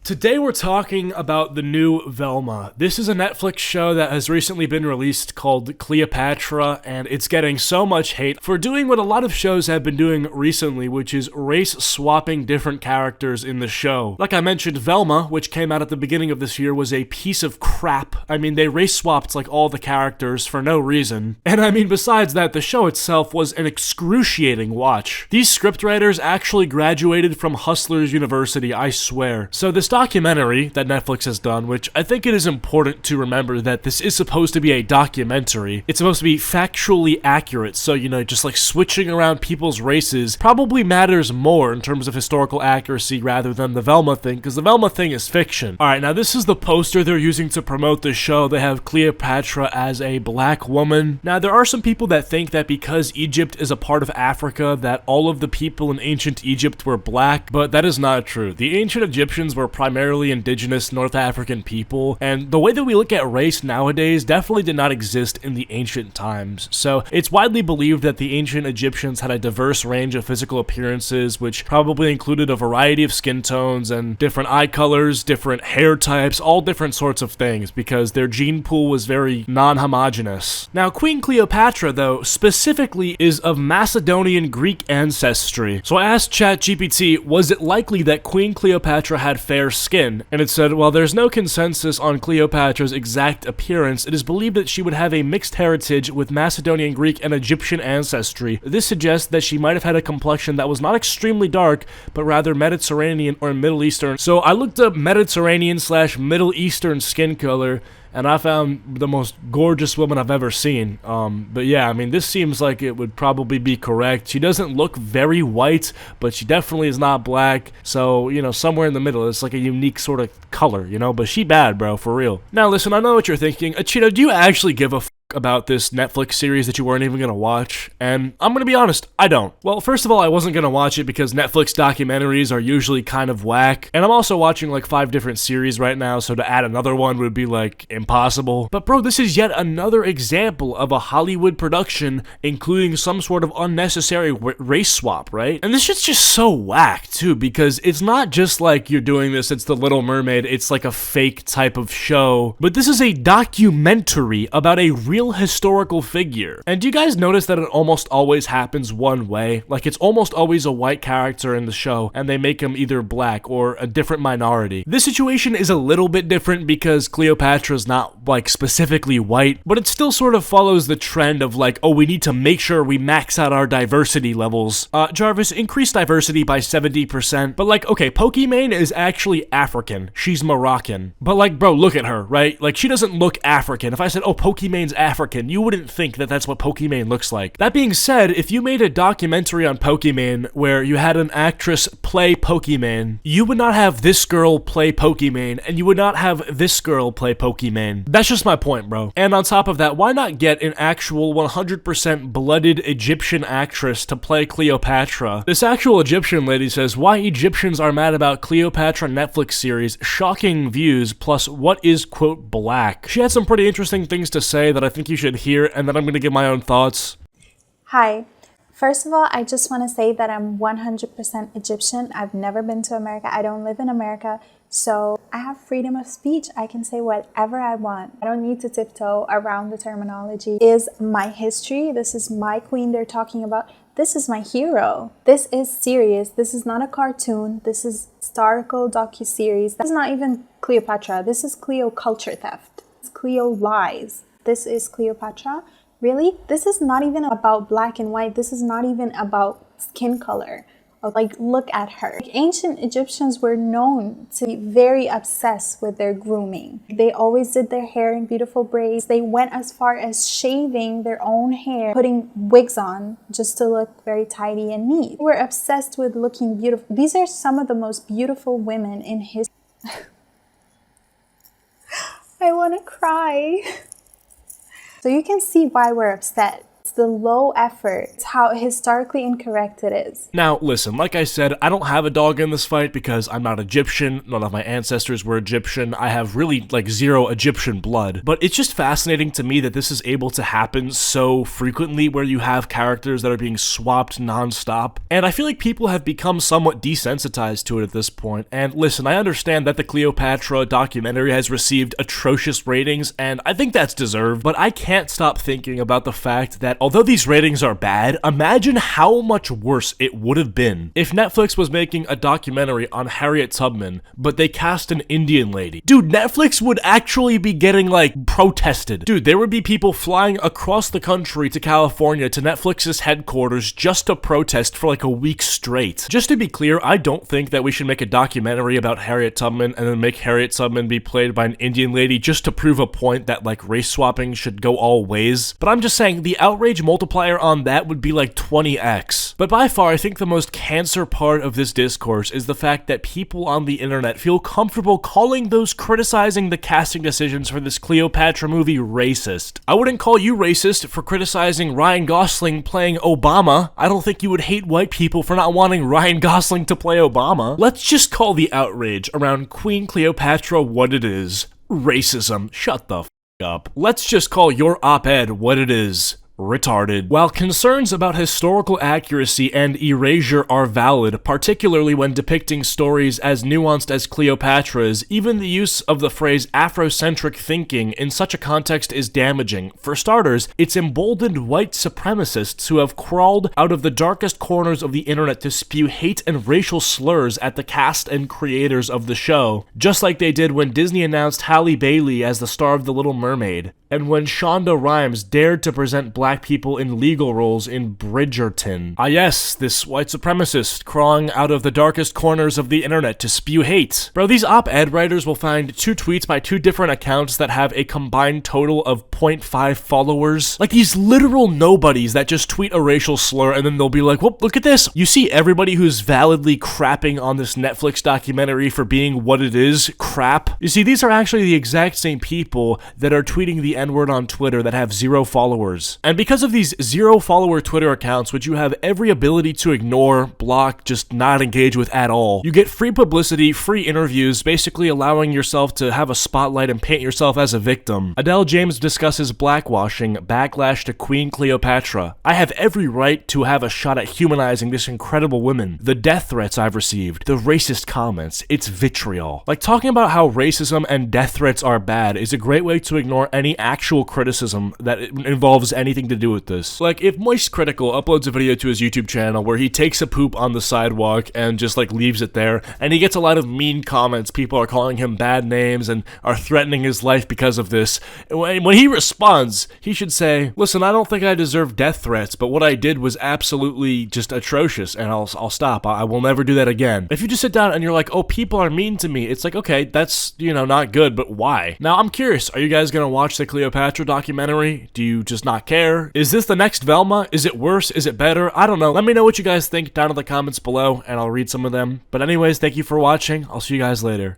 Today we're talking about the new Velma. This is a Netflix show that has recently been released called Cleopatra, and it's getting so much hate for doing what a lot of shows have been doing recently, which is race-swapping different characters in the show. Like I mentioned, Velma, which came out at the beginning of this year, was a piece of crap. I mean, they race-swapped like all the characters for no reason. And I mean, besides that, the show itself was an excruciating watch. These scriptwriters actually graduated from Hustlers University, I swear. So this documentary that Netflix has done, which I think it is important to remember that this is supposed to be a documentary. It's supposed to be factually accurate, so just like switching around people's races probably matters more in terms of historical accuracy rather than the Velma thing, because the Velma thing is fiction. Alright, now this is the poster they're using to promote the show. They have Cleopatra as a black woman. Now there are some people that think that because Egypt is a part of Africa that all of the people in ancient Egypt were black, but that is not true. The ancient Egyptians were primarily indigenous North African people, and the way that we look at race nowadays definitely did not exist in the ancient times. So it's widely believed that the ancient Egyptians had a diverse range of physical appearances, which probably included a variety of skin tones and different eye colors, different hair types, all different sorts of things, because their gene pool was very non-homogeneous. Now, Queen Cleopatra, though, specifically is of Macedonian Greek ancestry. So I asked ChatGPT, was it likely that Queen Cleopatra had fair skin? And it said, while there's no consensus on Cleopatra's exact appearance, it is believed that she would have a mixed heritage with Macedonian Greek and Egyptian ancestry. This suggests that she might have had a complexion that was not extremely dark, but rather Mediterranean or Middle Eastern. So I looked up Mediterranean/Middle Eastern skin color, and I found the most gorgeous woman I've ever seen. But yeah, I mean, this seems like it would probably be correct. She doesn't look very white, but she definitely is not black. So, somewhere in the middle. It's like a unique sort of color, but she bad, bro, for real. Now listen, I know what you're thinking. Acheeto, do you actually give a about this Netflix series that you weren't even gonna watch? And I'm gonna be honest, I don't. Well, first of all, I wasn't gonna watch it because Netflix documentaries are usually kind of whack, and I'm also watching like 5 different series right now, so to add another one would be like impossible. But bro, this is yet another example of a Hollywood production including some sort of unnecessary race swap, right? And this shit's just so whack too, because it's not just like you're doing this, it's The Little Mermaid, it's like a fake type of show, but this is a documentary about a real historical figure. And do you guys notice that it almost always happens one way? Like, it's almost always a white character in the show, and they make him either black or a different minority. This situation is a little bit different because Cleopatra's not, like, specifically white, but it still sort of follows the trend of, like, oh, we need to make sure we max out our diversity levels. Jarvis, increase diversity by 70%, but, like, okay, Pokimane is actually African. She's Moroccan. But, like, bro, look at her, right? Like, she doesn't look African. If I said, oh, Pokimane's African, you wouldn't think that that's what Pokimane looks like. That being said, if you made a documentary on Pokimane where you had an actress play Pokimane, you would not have this girl play Pokimane, and you would not have this girl play Pokimane. That's just my point, bro. And on top of that, why not get an actual 100% blooded Egyptian actress to play Cleopatra? This actual Egyptian lady says, why Egyptians are mad about Cleopatra Netflix series, shocking views, plus what is, quote, black. She had some pretty interesting things to say that I think you should hear, and then I'm going to give my own thoughts. Hi. First of all, I just want to say that I'm 100% Egyptian. I've never been to America. I don't live in America. So I have freedom of speech. I can say whatever I want. I don't need to tiptoe around the terminology. Is my history. This is my queen they're talking about. This is my hero. This is serious. This is not a cartoon. This is historical docuseries. This is not even Cleopatra. This is Cleo culture theft. It's Cleo lies. This is Cleopatra. Really? This is not even about black and white. This is not even about skin color. Like, look at her. Ancient Egyptians were known to be very obsessed with their grooming. They always did their hair in beautiful braids. They went as far as shaving their own hair, putting wigs on just to look very tidy and neat. They were obsessed with looking beautiful. These are some of the most beautiful women in history. I want to cry. So you can see why we're upset. It's the low effort. It's how historically incorrect it is. Now, listen, like I said, I don't have a dog in this fight because I'm not Egyptian, none of my ancestors were Egyptian, I have really, like, zero Egyptian blood, but it's just fascinating to me that this is able to happen so frequently where you have characters that are being swapped non-stop, and I feel like people have become somewhat desensitized to it at this point. And listen, I understand that the Cleopatra documentary has received atrocious ratings, and I think that's deserved, but I can't stop thinking about the fact that although these ratings are bad, imagine how much worse it would have been if Netflix was making a documentary on Harriet Tubman, but they cast an Indian lady. Dude, Netflix would actually be getting, like, protested. Dude, there would be people flying across the country to California to Netflix's headquarters just to protest for like a week straight. Just to be clear, I don't think that we should make a documentary about Harriet Tubman and then make Harriet Tubman be played by an Indian lady just to prove a point that, like, race swapping should go all ways. But I'm just saying, the outrage multiplier on that would be like 20x. But by far, I think the most cancer part of this discourse is the fact that people on the internet feel comfortable calling those criticizing the casting decisions for this Cleopatra movie racist. I wouldn't call you racist for criticizing Ryan Gosling playing Obama. I don't think you would hate white people for not wanting Ryan Gosling to play Obama. Let's just call the outrage around Queen Cleopatra what it is. Racism. Shut the f*** up. Let's just call your op-ed what it is. Retarded. While concerns about historical accuracy and erasure are valid, particularly when depicting stories as nuanced as Cleopatra's, even the use of the phrase Afrocentric thinking in such a context is damaging. For starters, it's emboldened white supremacists who have crawled out of the darkest corners of the internet to spew hate and racial slurs at the cast and creators of the show, just like they did when Disney announced Halle Bailey as the star of The Little Mermaid, and when Shonda Rhimes dared to present black people in legal roles in Bridgerton. Ah yes, this white supremacist crawling out of the darkest corners of the internet to spew hate. Bro, these op-ed writers will find 2 tweets by 2 different accounts that have a combined total of 0.5 followers. Like these literal nobodies that just tweet a racial slur and then they'll be like, whoop, look at this. You see everybody who's validly crapping on this Netflix documentary for being what it is, crap. You see, these are actually the exact same people that are tweeting the N-word on Twitter that have 0 followers. And because of these 0 follower Twitter accounts, which you have every ability to ignore, block, just not engage with at all, you get free publicity, free interviews, basically allowing yourself to have a spotlight and paint yourself as a victim. Adele James discusses blackwashing, backlash to Queen Cleopatra. I have every right to have a shot at humanizing this incredible woman. The death threats I've received, the racist comments, it's vitriol. Like, talking about how racism and death threats are bad is a great way to ignore any actual criticism that involves anything to do with this. Like, if Moist Critical uploads a video to his YouTube channel where he takes a poop on the sidewalk and just like leaves it there, and he gets a lot of mean comments, people are calling him bad names and are threatening his life because of this, when he responds, he should say, listen, I don't think I deserve death threats, but what I did was absolutely just atrocious, and I'll stop. I will never do that again. If you just sit down and you're like, oh, people are mean to me, it's like, okay, that's, you know, not good, but why? Now, I'm curious, are you guys gonna watch the Cleopatra documentary? Do you just not care? Is this the next Velma? Is it worse? Is it better? I don't know. Let me know what you guys think down in the comments below, and I'll read some of them. But anyways, thank you for watching. I'll see you guys later.